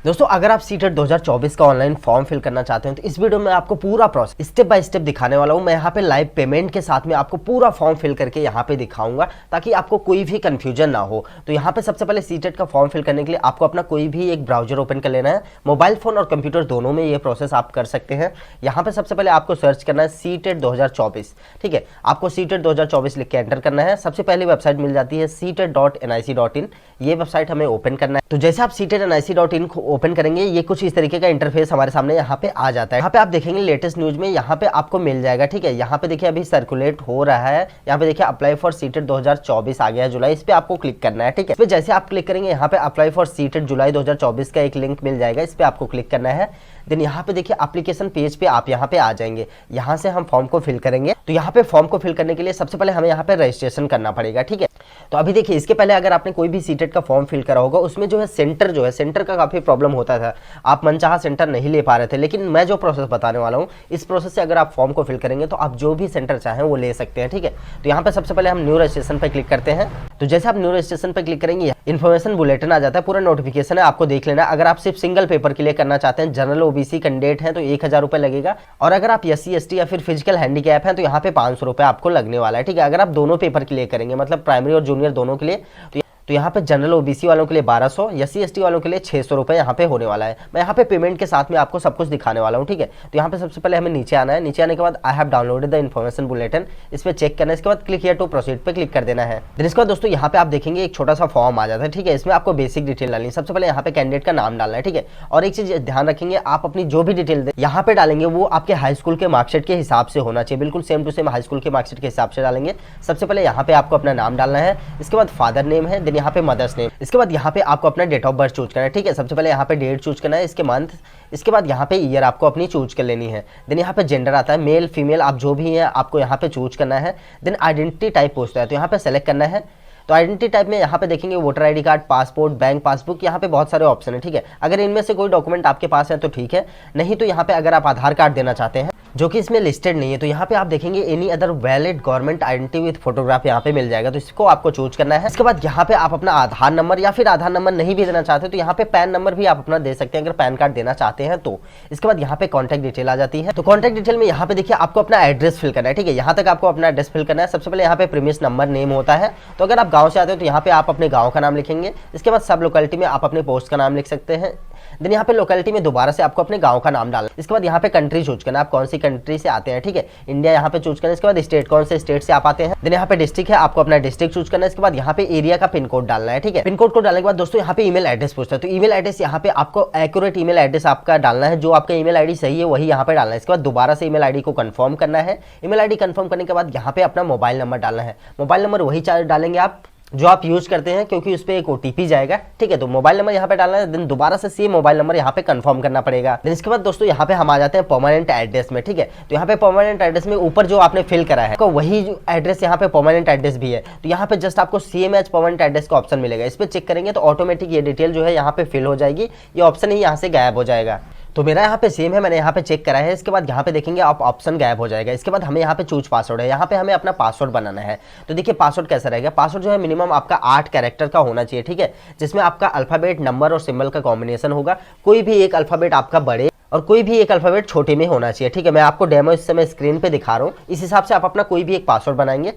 दोस्तों अगर आप सीटेट 2024 का ऑनलाइन फॉर्म फिल करना चाहते हैं तो इस वीडियो में आपको पूरा प्रोसेस स्टेप बाय स्टेप दिखाने वाला हूं। मैं यहाँ पे लाइव पेमेंट के साथ में आपको पूरा फॉर्म फिल करके यहाँ पे दिखाऊंगा ताकि आपको कोई भी कंफ्यूजन ना हो। तो यहाँ पे सबसे पहले सीटेट का फॉर्म फिल करने के लिए आपको अपना कोई भी एक ब्राउजर ओपन कर लेना है। मोबाइल फोन और कंप्यूटर दोनों में ये प्रोसेस आप कर सकते हैं। यहाँ पे सबसे पहले आपको सर्च करना है सीटेट 2024। ठीक है, आपको सीटेट 2024 लिख के एंटर करना है। सबसे पहले वेबसाइट मिल जाती है seated.nic.in। ये वेबसाइट हमें ओपन करना है। तो जैसे आप seated.nic.in को ओपन करेंगे ये कुछ इस तरीके का इंटरफेस हमारे सामने यहाँ पे आ जाता है। यहाँ पे आप देखेंगे लेटेस्ट न्यूज में यहाँ पे आपको मिल जाएगा। ठीक है, यहाँ पे देखिए अभी सर्कुलेट हो रहा है। यहाँ पे देखिए अप्लाई फॉर सीटेट 2024 आ गया है जुलाई, इस पे आपको क्लिक करना है। ठीक है, इस पे जैसे आप क्लिक करेंगे यहाँ पे अप्लाई फॉर सीटेट जुलाई 2024 का एक लिंक मिल जाएगा, इस पे आपको क्लिक करना है। देन यहाँ पे देखिए एप्लीकेशन पेज पे आप यहाँ पे आ जाएंगे। यहाँ से हम फॉर्म को फिल करेंगे। तो यहाँ पे फॉर्म को फिल करने के लिए सबसे पहले हमें यहाँ पे रजिस्ट्रेशन करना पड़ेगा। ठीक है, तो अभी देखिए इसके पहले अगर आपने कोई भी सीटेट का फॉर्म फिल करा होगा उसमें जो है सेंटर का काफी प्रॉब्लम होता था, आप मनचाहा सेंटर नहीं ले पा रहे थे। लेकिन मैं जो प्रोसेस बताने वाला हूँ इस प्रोसेस से अगर आप फॉर्म को फिल करेंगे तो आप जो भी सेंटर चाहें वो ले सकते हैं। ठीक है, तो यहाँ पे सबसे पहले हम न्यू रजिस्ट्रेशन पे क्लिक करते हैं। तो जैसे आप न्यू रजिस्ट्रेशन पे क्लिक करेंगे इन्फॉर्मेशन बुलेटिन आ जाता है, पूरा नोटिफिकेशन है, आपको देख लेना। अगर आप सिर्फ सिंगल पेपर के लिए करना चाहते हैं, जनरल ओबीसी कैंडिडेट हैं तो 1000 रुपये लगेगा, और अगर आप SC ST या फिर फिजिकल हैंडीकैप हैं तो यहाँ पे 500 रुपये आपको लगने वाला है। ठीक है, अगर आप दोनों पेपर के लिए करेंगे मतलब प्राइमरी और जूनियर दोनों के लिए तो यहाँ पे जनरल ओबीसी वालों के लिए 1200, SC ST वालों के लिए 600 रुपये यहाँ पे होने वाला है। मैं यहाँ पे पेमेंट के साथ में आपको सब कुछ दिखाने वाला हूँ। ठीक है, तो यहाँ पे सबसे पहले हमें नीचे आना है। नीचे आने के बाद I have downloaded the information bulletin, इस पे चेक करना है। इसके बाद क्लिक हियर टू प्रोसीड पे क्लिक कर देना है। फिर इसके बाद दोस्तों यहाँ पे आप देखेंगे एक छोटा सा फॉर्म आ जाता है। ठीक है, इसमें आपको बेसिक डिटेल डालनी है। सबसे पहले यहाँ पे कैंडिडेट का नाम डालना है। ठीक है, और एक चीज ध्यान रखेंगे, आप अपनी जो भी डिटेल यहाँ पे डालेंगे वो आपके हाई स्कूल के मार्कशीट के हिसाब से होना चाहिए, बिल्कुल same to same high school के मार्कशीट के हिसाब से डालेंगे। सबसे पहले यहाँ पे आपको अपना नाम डालना है, इसके बाद फादर नेम है, देन यहाँ पे मदर्स नेम, इसके बाद यहाँ पे आपको अपना डेट ऑफ बर्थ चूज करना है। ठीक है, सबसे पहले यहाँ पे डेट चूज करना है, इसके मंथ, इसके बाद यहाँ पे ईयर आपको अपनी चूज कर लेनी है। देन यहाँ पे जेंडर आता है, मेल फीमेल आप जो भी है आपको यहाँ पे चूज करना है। देन आइडेंटिटी टाइप पूछता है तो यहाँ पे सेलेक्ट करना है। तो आइडेंटिटी टाइप में यहाँ पे देखेंगे voter ID card, passport, bank passbook, यहाँ पे बहुत सारे ऑप्शन है। ठीक है, अगर इनमें से कोई डॉक्यूमेंट आपके पास है तो ठीक है, नहीं तो यहाँ पे अगर आप आधार कार्ड देना चाहते हैं जो कि इसमें लिस्टेड नहीं है तो यहाँ पे आप देखेंगे any other valid government identity with photograph यहाँ पे मिल जाएगा, तो इसको आपको चूज करना है। इसके बाद यहाँ पे आप अपना आधार नंबर या फिर आधार नंबर नहीं भी देना चाहते तो यहाँ पे पैन नंबर भी आप अपना दे सकते हैं अगर पैन कार्ड देना चाहते हैं तो। इसके बाद यहाँ पे कॉन्टैक्ट डिटेल आ जाती है। तो कॉन्टैक्ट डिटेल में यहाँ पे देखिए आपको अपना एड्रेस फिल करना है। ठीक है, यहाँ तक आपको अपना एड्रेस फिल करना है। सबसे पहले यहाँ पे प्रीमियस नंबर नेम होता है, तो अगर आप गाँव से आते हो तो यहाँ पे आप अपने गाँव का नाम लिखेंगे। इसके बाद सब लोकेलिटी में आप अपने पोस्ट का नाम लिख सकते हैं। देन यहाँ पे लोकेलिटी में दोबारा से आपको अपने गांव का नाम डालना। इसके बाद यहाँ पे कंट्री चूज करना, आप कौन सी कंट्री से आते हैं। ठीक है, इंडिया यहाँ पे चूज करना। इसके बाद स्टेट, कौन से स्टेट से आप आते हैं। देन यहाँ पे डिस्ट्रिक्ट है, आपको अपना डिस्ट्रिक्ट चूज करना है। इसके बाद यहाँ पे एरिया का पिन कोड डालना है। ठीक है, पिन कोड को डालने के बाद दोस्तों यहाँ पे ईमेल एड्रेस पूछता है, तो ईमेल एड्रेस यहाँ पे आपको एक्यूरेट ईमेल एड्रेस आपका डालना है, जो आपका ईमेल ID सही है वही यहाँ पे डालना है। इसके बाद दोबारा से ईमेल ID को कंफर्म करना है। ईमेल ID कंफर्म करने के बाद यहाँ पे अपना मोबाइल नंबर डालना है। मोबाइल नंबर वही डालेंगे आप जो आप यूज करते हैं क्योंकि उस पर एक OTP जाएगा। ठीक है, तो मोबाइल नंबर यहाँ पे डालना है। देन दोबारा से सेम मोबाइल नंबर यहाँ पे कंफर्म करना पड़ेगा। देन इसके बाद दोस्तों यहाँ पे हम आ जाते हैं परमानेंट एड्रेस में। ठीक है, तो यहाँ पे परमानेंट एड्रेस में ऊपर जो आपने फिल करा है वही एड्रेस यहाँ पे परमानेंट एड्रेस भी है, तो यहाँ पे जस्ट आपको सेम एज परमानेंट एड्रेस का ऑप्शन मिलेगा। इस पर चेक करेंगे तो ऑटोमेटिक ये डिटेल जो है यहाँ पे फिल हो जाएगी, ये ऑप्शन ही यहाँ से गायब हो जाएगा। तो मेरा यहाँ पे सेम है, मैंने यहाँ पे चेक करा है। इसके बाद यहाँ पे देखेंगे आप ऑप्शन गायब हो जाएगा। इसके बाद हमें यहाँ पे चूज पासवर्ड है, यहाँ पे हमें अपना पासवर्ड बनाना है। तो देखिए पासवर्ड कैसा रहेगा, पासवर्ड जो है मिनिमम आपका 8 कैरेक्टर का होना चाहिए। ठीक है, जिसमें आपका अल्फाबेट, नंबर और सिंबल का कॉम्बिनेशन होगा। कोई भी एक अल्फाबेट आपका बड़े और कोई भी एक अल्फाबेट छोटे में होना चाहिए। ठीक है, मैं आपको डेमो इस समय स्क्रीन पे दिखा रहा हूँ, इस हिसाब से आप अपना कोई भी एक पासवर्ड बनाएंगे।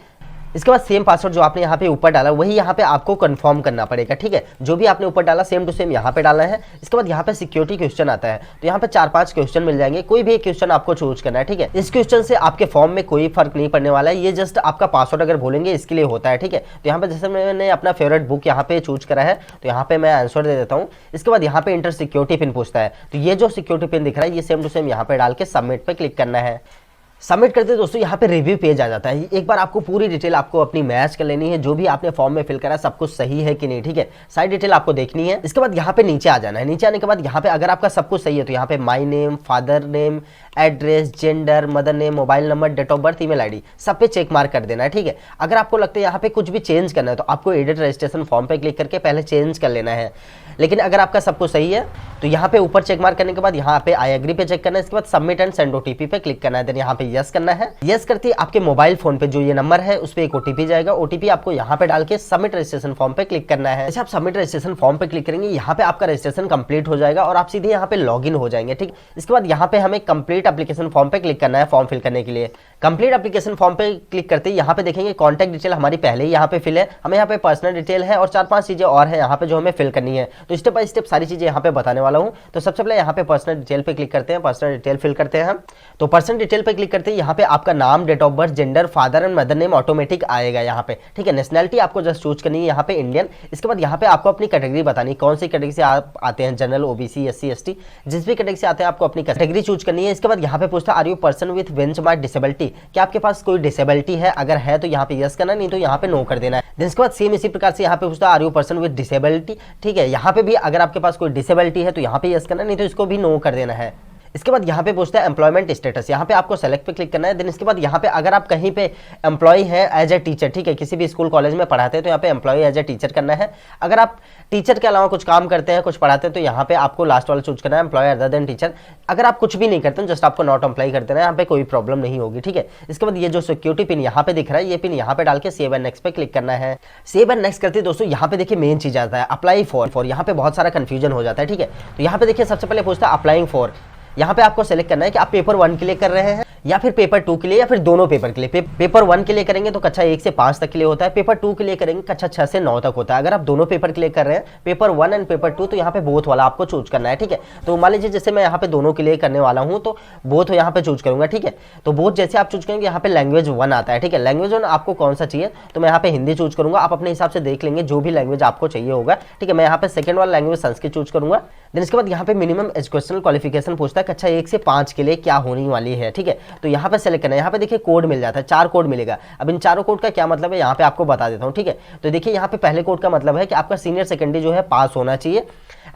इसके बाद सेम पासवर्ड जो आपने यहाँ पे ऊपर डाला वही यहाँ पे आपको कंफर्म करना पड़ेगा। ठीक है, जो भी आपने ऊपर डाला सेम टू सेम यहाँ पे डालना है। इसके बाद यहाँ पे सिक्योरिटी क्वेश्चन आता है, तो यहाँ पे 4-5 क्वेश्चन मिल जाएंगे, कोई भी एक क्वेश्चन आपको चूज करना है। ठीक है, इस क्वेश्चन से आपके फॉर्म में कोई फर्क नहीं पड़ने वाला है, ये जस्ट आपका पासवर्ड अगर भूलेंगे इसके लिए होता है। ठीक है, तो यहाँ पे जैसे मैंने अपना फेवरेट बुक यहाँ पे चूज करा है तो यहाँ पे मैं आंसर दे देता हूँ। इसके बाद यहाँ पे इंटर सिक्योरिटी पिन पूछता है, तो ये जो सिक्योरिटी पिन दिख रहा है ये सेम टू सेम यहाँ पे डाल के सबमिट पे क्लिक करना है। सबमिट करते दोस्तों यहाँ पे रिव्यू पेज आ जाता है। एक बार आपको पूरी डिटेल आपको अपनी मैच कर लेनी है, जो भी आपने फॉर्म में फिल करा सब कुछ सही है कि नहीं। ठीक है, सारी डिटेल आपको देखनी है। इसके बाद यहाँ पे नीचे आ जाना है। नीचे आने के बाद यहाँ पे अगर आपका सब कुछ सही है तो यहाँ पे my name, father name, address, gender, mother name, mobile number, date of birth, email ID सब पे चेक मार्क कर देना है। ठीक है, अगर आपको लगता है यहाँ पे कुछ भी चेंज करना है तो आपको एडिट रजिस्ट्रेशन फॉर्म पे क्लिक करके पहले चेंज कर लेना है। लेकिन अगर आपका सब कुछ सही है तो यहाँ पे ऊपर चेक मार्क करने के बाद यहाँ पे आई एग्री पे चेक करना है, इसके बाद सबमिट एंड सेंड ओटीपी पे क्लिक करना है, देन यहाँ पे यस करना है। यस करते ही आपके मोबाइल फोन पे जो ये नंबर है उस पर एक ओटीपी जाएगा, ओटीपी आपको यहाँ पे डाल के सबमिट रजिस्ट्रेशन फॉर्म पे क्लिक करना है। जैसे आप सबमिट रजिस्ट्रेशन फॉर्म पे क्लिक करेंगे यहाँ पे आपका रजिस्ट्रेशन कंप्लीट हो जाएगा और आप सीधे यहाँ पे लॉग इन हो जाएंगे, ठीक। इसके बाद यहाँ पे हमें कंप्लीट एप्लीकेशन फॉर्म पे क्लिक करना है फॉर्म फिल करने के लिए। कंप्लीट एप्लीकेशन फॉर्म पे क्लिक करते ही यहाँ पे देखेंगे कॉन्टैक्ट डिटेल हमारी पहले ही यहाँ पे फिल है, हमें यहाँ पे पर्सनल डिटेल है और 4-5 चीजें और है यहाँ पे जो हमें फिल करनी है। तो स्टेप बाय स्टेप सारी चीजें यहाँ पे बताने वाला हूँ। तो सबसे पहले यहाँ पे पर्सनल डिटेल पे क्लिक करते हैं, पर्सनल डिटेल फिल करते हैं हम। तो पर्सनल डिटेल पे क्लिक करते हैं यहाँ पे आपका नाम, date of birth, gender, father and mother name automatic आएगा यहाँ पे, ठीक है। नेशनैलिटी आपको जस्ट चूज करनी है यहाँ पे इंडियन। इसके बाद यहाँ पे आपको अपनी कैटेगरी बतानी, कौन सी कैटेगरी से आप आते हैं, जनरल, ओबीसी, एससी, एसटी, जिस भी कैटेगरी से आते हैं आपको अपनी कैटेगरी चूज करनी है। इसके बाद यहाँ पे पूछता है are you person with benchmark disability, क्या आपके पास कोई डिसेबिलिटी है, अगर है तो यहाँ पे यस करना, नहीं तो यहाँ पे नो कर देना है। देन इसके बाद सेम इसी प्रकार से यहाँ पे पूछता है are you person with disability, ठीक है। यहाँ पे भी अगर आपके पास कोई डिसेबिलिटी है तो यहाँ पे यस करना, नहीं तो इसको भी नो कर देना है। इसके बाद यहाँ पे पूछता है एम्प्लॉयमेंट स्टेटस, यहाँ पे आपको सेलेक्ट पे क्लिक करना है। देन इसके बाद यहाँ पे अगर आप कहीं पे एम्प्लॉय है एज ए टीचर, ठीक है, किसी भी स्कूल कॉलेज में पढ़ाते हैं तो यहाँ पे एम्प्लॉय एज ए टीचर करना है। अगर आप टीचर के अलावा कुछ काम करते हैं, कुछ पढ़ाते हैं, तो यहाँ पे आपको लास्ट वाला चूज करना है, एम्प्लॉय अदर देन टीचर। अगर आप कुछ भी नहीं करते, जस्ट आपको नॉट एम्प्लॉय कर देना है, यहाँ पे कोई प्रॉब्लम नहीं होगी, ठीक है। इसके बाद ये जो सिक्योरिटी पिन यहाँ पे दिख रहा है, ये पिन यहाँ पे डाल के सेव एंड नेक्स्ट पे क्लिक करना है। सेव एंड नेक्स्ट करते दोस्तों यहाँ पे देखिए मेन चीज आता है अप्लाई फॉर। यहाँ पे बहुत सारा कंफ्यूजन हो जाता है, ठीक है। तो यहाँ पे देखिए सबसे पहले पूछता है अप्लाइंग फॉर, यहाँ पे आपको सेलेक्ट करना है कि आप पेपर 1 के लिए कर रहे हैं या फिर पेपर 2 के लिए या फिर दोनों पेपर के लिए। पेपर 1 के लिए करेंगे तो कक्षा 1 से 5 तक के लिए होता है, पेपर 2 के लिए करेंगे कक्षा 6 से 9 तक होता है। अगर आप दोनों पेपर के लिए कर रहे हैं पेपर 1 एंड पेपर 2 तो यहाँ पे बोथ वाला आपको चूज करना है, ठीक है। तो मान लीजिए जैसे मैं यहाँ पे दोनों के लिए करने वाला हूँ तो बोथ यहाँ पे चूज करूंगा, ठीक है। तो बोथ जैसे आप चूज करेंगे यहाँ पे लैंग्वेज 1 आता है, ठीक है। लैंग्वेज 1 आपको कौन सा चाहिए, तो मैं यहाँ पे हिंदी चूज करूंगा, आप अपने हिसाब से देख लेंगे जो भी लैंग्वेज आपको चाहिए होगा, ठीक है। मैं यहाँ पे सेकंड वाला लैंग्वेज संस्कृत चूज करूंगा। देन इसके बाद यहाँ पे मिनिमम एजुकेशनल क्वालिफिकेशन पूछता है कक्षा 1 से 5 के लिए क्या होने वाली है, ठीक है। तो यहाँ पे सेलेक्ट करना है। यहाँ पे देखिए कोड मिल जाता है, 4 कोड मिलेगा। अब इन चारों कोड का क्या मतलब है यहाँ पे आपको बता देता हूँ, ठीक है। तो देखिए यहाँ पे पहले कोड का मतलब है कि आपका सीनियर सेकेंडरी जो है पास होना चाहिए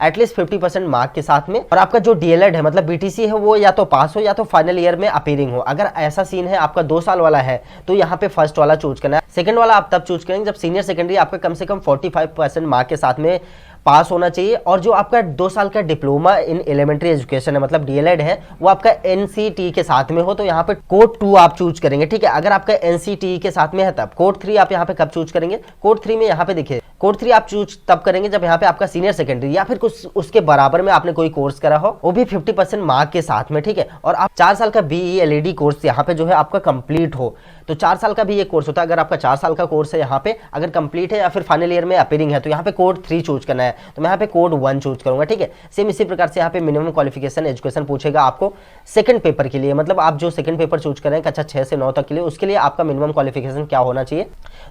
एटलीस्ट 50% मार्क के साथ में, और आपका जो डीएलएड है मतलब बीटीसी है वो या तो पास हो या तो फाइनल ईयर में अपीयरिंग हो। अगर ऐसा सीन है आपका 2 साल वाला है तो यहाँ पे फर्स्ट वाला चूज करना है। सेकंड वाला आप तब चूज करेंगे जब सीनियर सेकेंडरी आपका कम से कम 45% मार्क के साथ में पास होना चाहिए, और जो आपका 2 साल का डिप्लोमा इन एलिमेंट्री एजुकेशन है मतलब डीएलएड है वो आपका एनसीटी के साथ में हो, तो यहाँ पे कोड 2 आप चूज करेंगे, ठीक है। अगर आपका एनसीटी के साथ में है तब कोड 3 आप यहाँ पे कब चूज करेंगे, कोड 3 में यहाँ पे देखिए कोड 3 आप चूज तब करेंगे जब यहाँ पे आपका सीनियर सेकेंडरी या फिर कुछ उसके बराबर में आपने कोई कोर्स करा हो, वो भी 50% मार्क के साथ में, ठीक है। और आप 4 साल का बीई एलईडी कोर्स यहाँ पे जो है आपका कंप्लीट हो, तो 4 साल का भी ये कोर्स होता है। अगर आपका 4 साल का कोर्स है यहाँ पे अगर कंप्लीट है या फिर फाइनल ईयर में अपीयरिंग है तो यहाँ पे कोड 3 चूज करना है, तो मैं यहाँ पे कोड 1 चूज करूंगा, ठीक है। सेम इसी प्रकार से यहाँ पे मिनिमम क्वालिफिकेशन एजुकेशन पूछेगा आपको सेकंड पेपर के लिए, मतलब आप जो सेकंड पेपर चूज करें कक्षा 6 से 9 तक के लिए, उसके लिए आपका मिनिमम क्वालिफिकेशन क्या होना चाहिए।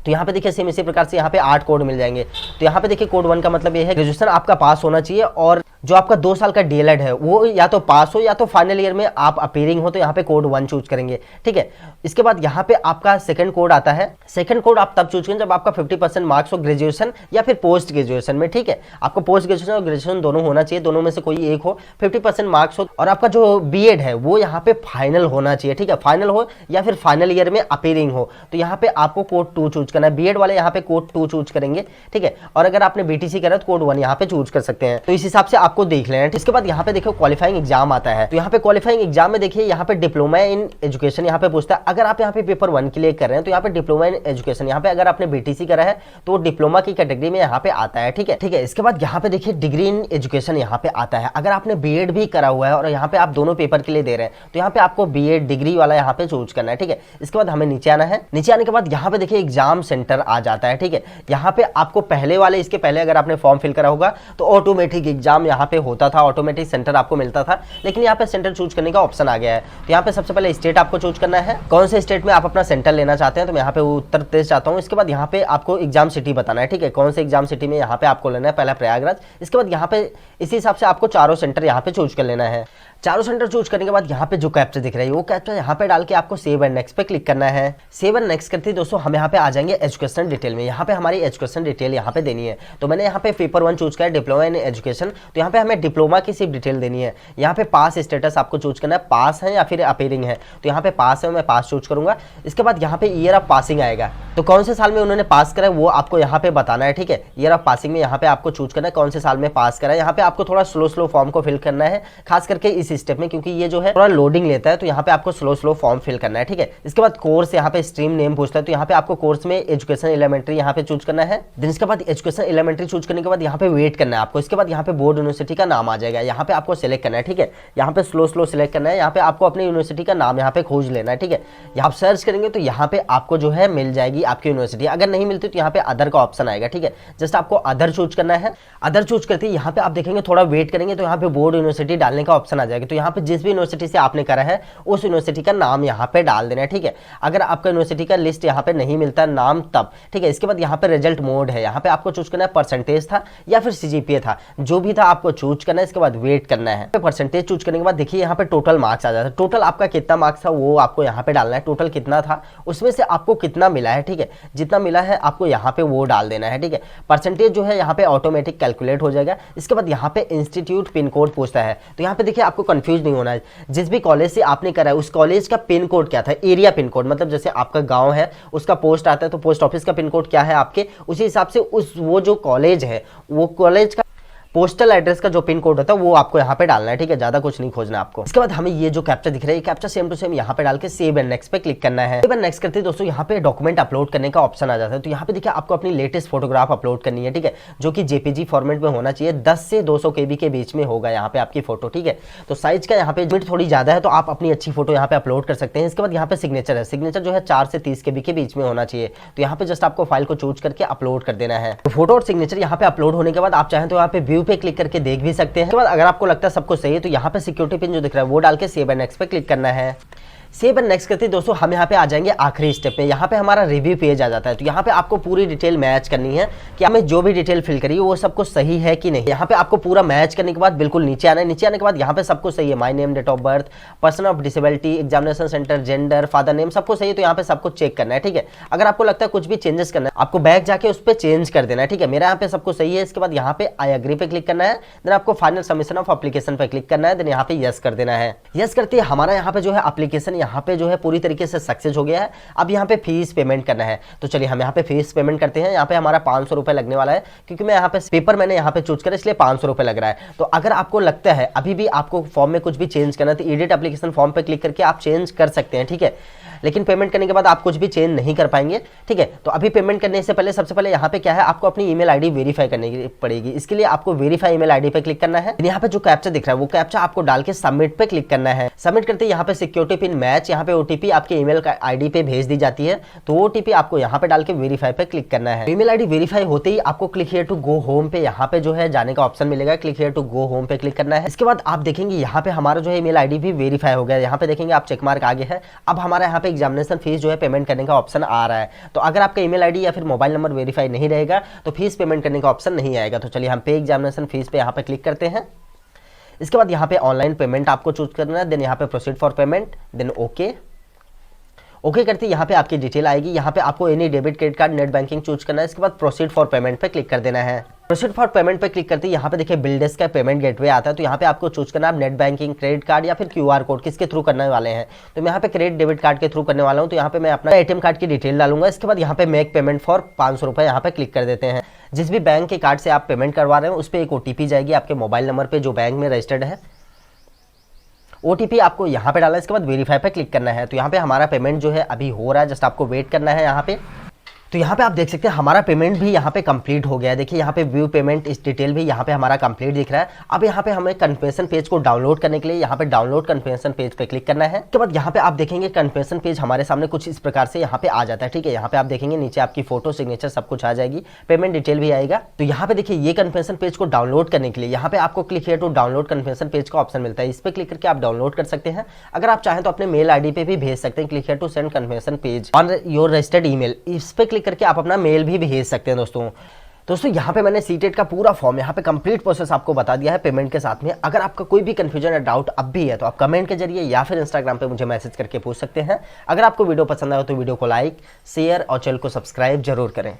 तो यहाँ पे देखिए सेम इसी प्रकार से यहाँ पे 8 कोड मिल जाएंगे। तो यहाँ पे देखिए कोड 1 का मतलब ये है ग्रेजुएशन आपका पास होना चाहिए, और जो आपका 2 साल का डीएलएड है वो या तो पास हो या तो फाइनल ईयर में आप अपीयरिंग हो, तो यहाँ पे कोड 1 चूज करेंगे, ठीक है। इसके बाद यहाँ पे आपका सेकंड कोड आता है। सेकंड कोड आप तब चूज करें जब आपका 50% मार्क्स हो ग्रेजुएशन या फिर पोस्ट ग्रेजुएशन में, ठीक है। आपको पोस्ट ग्रेजुएशन और ग्रेजुएशन दोनों होना चाहिए, दोनों में से कोई एक हो, 50% मार्क्स हो, और आपका जो बीएड है वो यहाँ पे फाइनल होना चाहिए, ठीक है। फाइनल हो या फिर फाइनल ईयर में अपीयरिंग हो, तो यहाँ पे आपको कोड 2 चूज करना है। बीएड वाले यहाँ पे कोड 2 चूज करेंगे, ठीक है। और अगर आपने बीटीसी करा तो कोड 1 यहाँ पे चूज कर सकते हैं। तो इस हिसाब से आपको देख लेना है। इसके बाद यहाँ पे देखो क्वालिफाइंग एग्जाम आता है। तो यहाँ पे क्वालिफाइंग एग्जाम में देखिए यहाँ पे डिप्लोमा इन एजुकेशन यहाँ पे पूछता है। अगर आप यहाँ पे पेपर 1 के लिए कर रहे हैं तो यहाँ पे डिप्लोमा इन एजुकेशन, यहाँ पे अगर आपने बीटीसी करा है तो डिप्लोमा की कैटेगरी में यहाँ पे आता है, ठीक है, ठीक है। इसके बाद यहाँ पे देखिए डिग्री इन एजुकेशन यहाँ पे आता है। अगर आपने बीएड भी करा हुआ है और यहाँ पे आप दोनों पेपर के लिए दे रहे हैं तो यहाँ पे आपको बीएड डिग्री वाला यहाँ पे चूज करना है, ठीक है। इसके बाद हमें नीचे आना है। नीचे आने के बाद यहाँ पे देखिए एग्जाम सेंटर आ जाता है, ठीक है। यहाँ पे आपको पहले वाले इसके पहले अगर आपने फॉर्म फिल करा होगा तो ऑटोमेटिक एग्जाम यहाँ पे होता था, ऑटोमेटिक सेंटर आपको मिलता था, लेकिन यहाँ पे सेंटर चूज करने का ऑप्शन आ गया है। तो यहाँ पे सबसे पहले स्टेट आपको चूज करना है, कौन से स्टेट में आप अपना सेंटर लेना चाहते हैं। तो मैं यहाँ पे उत्तर प्रदेश चाहता हूँ। इसके बाद यहाँ पे आपको एग्जाम सिटी बताना है, ठीक है, कौन से एग्जाम सिटी में यहाँ पे आपको लेना है। पहला प्रयागराज, इसके बाद यहाँ पे इसी हिसाब से आपको चारों सेंटर यहाँ पे चूज कर लेना है। चारों सेंटर चूज करने के बाद यहाँ पे जो कैप्चा दिख रहा है वो कैप्चा यहाँ पे डाल के आपको सेव एंड नेक्स्ट पे क्लिक करना है। सेव एंड नेक्स्ट करते ही दोस्तों हम यहाँ पे आ जाएंगे एजुकेशन डिटेल में। यहाँ पे हमारी एजुकेशन डिटेल यहाँ पे देनी है। तो मैंने यहाँ पे पेपर 1 चूज किया डिप्लोमा इन एजुकेशन। तो यहाँ पे हमें डिप्लोमा की सिर्फ डिटेल देनी है। यहाँ पे पास स्टेटस आपको चूज करना है, पास है या फिर अपीयरिंग है। तो यहाँ पे पास है, मैं पास चूज करूंगा। इसके बाद यहाँ पे ईयर ऑफ पासिंग आएगा, तो कौन से साल में उन्होंने पास करा है वो आपको यहाँ पे बताना है, ठीक है। ईयर ऑफ पासिंग में यहाँ पे आपको चूज करना है कौन से साल में पास करा है। यहाँ पे आपको थोड़ा स्लो फॉर्म को फिल करना है, खास करके इस स्टेप में, क्योंकि ये जो है थोड़ा लोडिंग लेता है। तो यहाँ पे आपको स्लो फॉर्म फिल करना है, ठीक है। इसके बाद कोर्स यहाँ पे स्ट्रीम नेम पूछता है, तो यहाँ पे आपको कोर्स में एजुकेशन एलिमेंट्री यहाँ पे चूज करना है। देन इसके बाद एजुकेशन एलिमेंट्री चूज करने के बाद यहाँ पे वेट करना है आपको। इसके बाद यहाँ पे बोर्ड यूनिवर्सिटी का नाम आ जाएगा, यहाँ पे आपको सिलेक्ट करना है, ठीक है। यहाँ पे स्लो सिलेक्ट करना है। यहाँ पे आपको अपनी यूनिवर्सिटी का नाम यहाँ पे खोज लेना है, ठीक है। यहाँ सर्च करेंगे तो यहाँ पे आपको जो है मिल जाएगी आपकी यूनिवर्सिटी। अगर नहीं मिलती तो यहाँ पे अदर का ऑप्शन आएगा, ठीक है। जस्ट आपको अदर चूज करना है। अदर चूज करते ही यहाँ पे आप देखेंगे थोड़ा वेट करेंगे तो यहाँ पे बोर्ड यूनिवर्सिटी डालने का ऑप्शन आ जाएगा। तो यहाँ पे जिस भी यूनिवर्सिटी से आपने करा है उस यूनिवर्सिटी का नाम यहाँ पे डाल देना है, ठीक है। अगर आपका यूनिवर्सिटी का लिस्ट यहाँ पे नहीं मिलता नाम तब, ठीक है। इसके बाद यहाँ पे रिजल्ट मोड है, यहाँ पे आपको चूज करना है परसेंटेज था या फिर सीजीपीए था, जो भी था आपको चूज करना है। इसके बाद वेट करना है। परसेंटेज चूज करने के बाद देखिए यहाँ पे टोटल मार्क्स आ जाता है। टोटल आपका कितना मार्क्स था वो आपको यहाँ पे डालना है। टोटल कितना था उसमें से आपको कितना मिला है, ठीक है। जितना मिला है आपको यहाँ पे वो डाल देना है, ठीक है। परसेंटेज जो है यहाँ पे ऑटोमेटिक कैलकुलेट हो जाएगा। इसके बाद यहाँ पे इंस्टीट्यूट पिन कोड पूछता है, तो यहाँ पे देखिए आपको कंफ्यूज नहीं होना है। जिस भी कॉलेज से आपने करा है उस कॉलेज का पिन कोड क्या था, एरिया पिन कोड, मतलब जैसे आपका गांव है उसका पोस्ट आता है तो पोस्ट ऑफिस का पिन कोड क्या है आपके, उसी हिसाब से उस वो जो कॉलेज है वो कॉलेज का पोस्टल एड्रेस का जो पिन कोड होता है वो आपको यहाँ पे डालना है, ठीक है। ज्यादा कुछ नहीं खोजना आपको। इसके बाद हमें ये जो कैप्चा दिख रहा है, कैप्चा सेम टू सेम यहाँ पे डाल के सेव एंड नेक्स्ट पे क्लिक करना है। सेव एंड नेक्स्ट करते हैं दोस्तों यहाँ पे डॉक्यूमेंट अपलोड करने का ऑप्शन आ जाता है। तो यहाँ पे देखिए आपको अपनी लेटेस्ट फोटोग्राफ अपलोड करनी है, ठीक है, जो कि जेपीजी फॉर्मेट में होना चाहिए। 10 से 200 KB के बीच में होगा यहाँ पे आपकी फोटो, ठीक है। तो साइज का यहाँ पे लिमिट थोड़ी ज्यादा है तो आप अपनी अच्छी फोटो यहाँ पे अपलोड कर सकते हैं। इसके बाद यहाँ पे सिग्नेचर है, सिग्नेचर जो है 4 से 30 KB के बीच में होना चाहिए। तो यहाँ पे जस्ट आपको फाइल को चूज करके अपलोड कर देना है। तो फोटो और सिग्नेचर यहाँ पे अपलोड होने के बाद आप चाहें तो यहाँ पे व्यू पे क्लिक करके देख भी सकते हैं। उसके बाद अगर आपको लगता है सब कुछ सही है तो यहाँ पे सिक्योरिटी पिन जो दिख रहा है वो डाल के सेव एंड नेक्स्ट पे क्लिक करना है। सेव एंड नेक्स्ट करते हैं दोस्तों हम यहाँ पे आ जाएंगे आखिरी स्टेप पे। यहाँ पे हमारा रिव्यू पेज आ जाता है। तो यहाँ पे आपको पूरी डिटेल मैच करनी है कि हमें जो भी डिटेल फिल करी वो सब कुछ सही है कि नहीं। यहाँ पे आपको पूरा मैच करने के बाद बिल्कुल नीचे आना है। नीचे आने के बाद यहाँ पे सब कुछ सही है, my name, date of birth, person of disability, examination centre, gender, father name, सब कुछ सही है। तो यहाँ पे सब कुछ चेक करना है, ठीक है। अगर आपको लगता है कुछ भी चेंजेस करना है आपको बैक जाके उस पर चेंज कर देना है, ठीक है। मेरा यहाँ पे सब कुछ सही है। इसके बाद यहाँ पे आई एग्री पे क्लिक करना है। देन आपको फाइनल सबमिशन ऑफ एप्लीकेशन पे क्लिक करना है। देन यहाँ पे यस कर देना है। यस करते हमारा यहाँ पे जो है एप्लीकेशन यहाँ पे जो है पूरी तरीके से सक्सेस हो गया है। अब यहाँ पे फीस पेमेंट करना है। तो चलिए हम यहाँ पे फीस पेमेंट करते हैं। यहाँ पे हमारा 500 रुपए लगने वाला है, क्योंकि मैं यहाँ पे पेपर मैंने यहाँ पे चूज करा इसलिए 500 रुपए लग रहा है। तो अगर आपको लगता है अभी भी आपको फॉर्म में कुछ भी चेंज करना है तो एडिट एप्लीकेशन फॉर्म पे क्लिक करके आप चेंज कर सकते हैं, ठीक है। लेकिन पेमेंट करने के बाद आप कुछ भी चेंज नहीं कर पाएंगे, ठीक है। तो अभी पेमेंट करने से पहले सबसे पहले यहाँ पे क्या है, आपको अपनी ईमेल आईडी वेरीफाई करनी पड़ेगी। इसके लिए आपको वेरीफाई ईमेल आईडी पे क्लिक करना है। यहाँ पे जो कैप्चा दिख रहा है वो कैप्चा आपको डाल के सबमिट पे क्लिक करना है। सबमिट करते ही यहाँ पे सिक्योरिटी पिन मैच, यहाँ पे ओटीपी आपके ईमेल आईडी पे भेज दी जाती है। तो ओटीपी आपको यहाँ पे डाल के वेरीफाई पे क्लिक करना है। ईमेल आईडी वेरीफाई होते ही आपको click here to go home पे यहाँ पे जो है जाने का ऑप्शन मिलेगा। Click here to go home पे क्लिक करना है। इसके बाद आप देखेंगे यहाँ पे हमारा जो है ईमेल आईडी भी वेरीफाई हो गया। यहाँ पे देखेंगे आप चेक मार्क आगे है। अब हमारा यहाँ पे एग्जामिनेशन फीस जो है पेमेंट करने का ऑप्शन आ रहा है। तो अगर आपका ईमेल आईडी या फिर मोबाइल नंबर वेरीफाई नहीं रहेगा तो फीस पेमेंट करने का ऑप्शन नहीं आएगा। तो चलिए हम पे एग्जामिनेशन फीस पे यहाँ पे क्लिक करते हैं। इसके बाद यहाँ पे ऑनलाइन पेमेंट आपको चूज करना है। देन यहाँ पे proceed for payment, then okay करते यहाँ पे आपकी डिटेल आएगी। यहाँ पे आपको any debit credit card net banking choose करना है। इसके बाद प्रोसीड फॉर पेमेंट पे क्लिक कर देना है। प्रोसीड फॉर पेमेंट पे क्लिक करते हैं यहाँ पे देखिए बिल्डेस का पेमेंट गेटवे आता है। तो यहाँ पे आपको चूज करना है नेट बैंकिंग, क्रेडिट कार्ड या फिर क्यूआर कोड किसके थ्रू करने वाले हैं। तो मैं यहाँ पे क्रेडिट डेबिट कार्ड के थ्रू करने वाला हूँ। तो यहाँ पे मैं अपना एटीएम कार्ड की डिटेल डालूंगा। इसके बाद यहाँ पे मेक पेमेंट फॉर 500 रुपए यहाँ पे क्लिक कर देते हैं। जिस भी बैंक के कार्ड से आप पेमेंट करवा रहे हैं उस पर एक ओटीपी जाएगी आपके मोबाइल नंबर पे जो बैंक में रजिस्टर्ड है। ओटीपी आपको यहाँ पे डालना है। इसके बाद वेरीफाई पे क्लिक करना है। तो यहाँ पे हमारा पेमेंट जो है अभी हो रहा है, जस्ट आपको वेट करना है यहाँ पे। तो यहाँ पे आप देख सकते हैं हमारा पेमेंट भी यहाँ पे कंप्लीट हो गया है। देखिए यहाँ पे व्यू पेमेंट इस डिटेल भी यहाँ पे हमारा कंप्लीट दिख रहा है। अब यहाँ पे हमें कन्फर्मेशन पेज को डाउनलोड करने के लिए यहाँ पे डाउनलोड कन्फर्मेशन पेज पे क्लिक करना है। उसके बाद यहाँ पे आप देखेंगे कन्फर्मेशन पेज हमारे सामने कुछ इस प्रकार से यहाँ पे आ जाता है, ठीक है। यहाँ पे आप देखेंगे नीचे आपकी फोटो, सिग्नेचर सब कुछ आ जाएगी, पेमेंट डिटेल भी आएगा। तो यहाँ पे देखिए ये कन्फर्मेशन पेज को डाउनलोड करने के लिए यहाँ पे आपको click here to download confirmation page का ऑप्शन मिलता है। इस पे क्लिक करके आप डाउनलोड कर सकते हैं। अगर आप चाहें तो अपने मेल आईडी पे भी भेज सकते हैं। Click here to send confirmation page on your registered email, इस पे क्लिक करके आप अपना मेल भी भेज सकते हैं दोस्तों। दोस्तों यहाँ पे मैंने सीटेट का पूरा फॉर्म यहाँ पे कंप्लीट प्रोसेस आपको बता दिया है पेमेंट के साथ में। अगर आपका कोई भी कंफ्यूजन या डाउट अब भी है तो आप कमेंट के जरिए या फिर इंस्टाग्राम पे मुझे मैसेज करके पूछ सकते हैं। अगर आपको वीडियो पसंद आए तो वीडियो को लाइक, शेयर और चैनल को सब्सक्राइब जरूर करें।